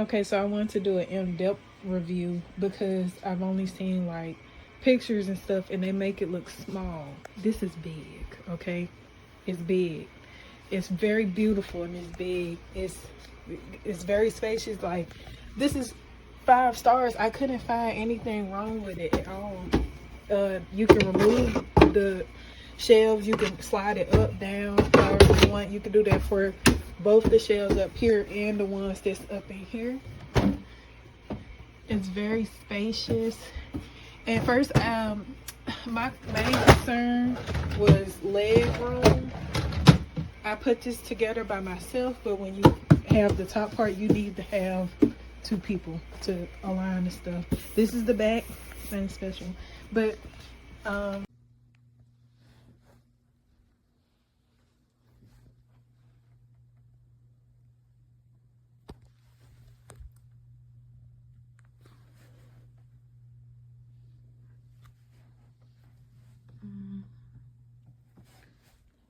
Okay, so I wanted to do an in-depth review because I've only seen like pictures and stuff and they make it look small. This is big, okay? It's big. It's very beautiful and it's big. It's very spacious. Like, this is 5 stars. I couldn't find anything wrong with it at all. You can remove the shelves. You can slide it up, down, however you want. You can do that for both the shelves up here and the ones that's up in here. It's very spacious. And first, my main concern was leg room. I put this together by myself, but when you have the top part, you need to have 2 people to align the stuff. This is the back, nothing special, but oh my god,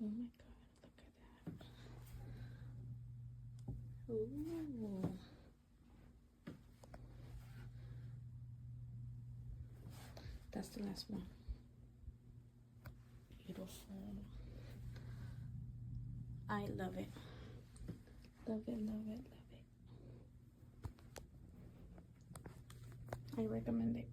look at that. Ooh. That's the last one. Beautiful. I love it. Love it, love it, love it. I recommend it.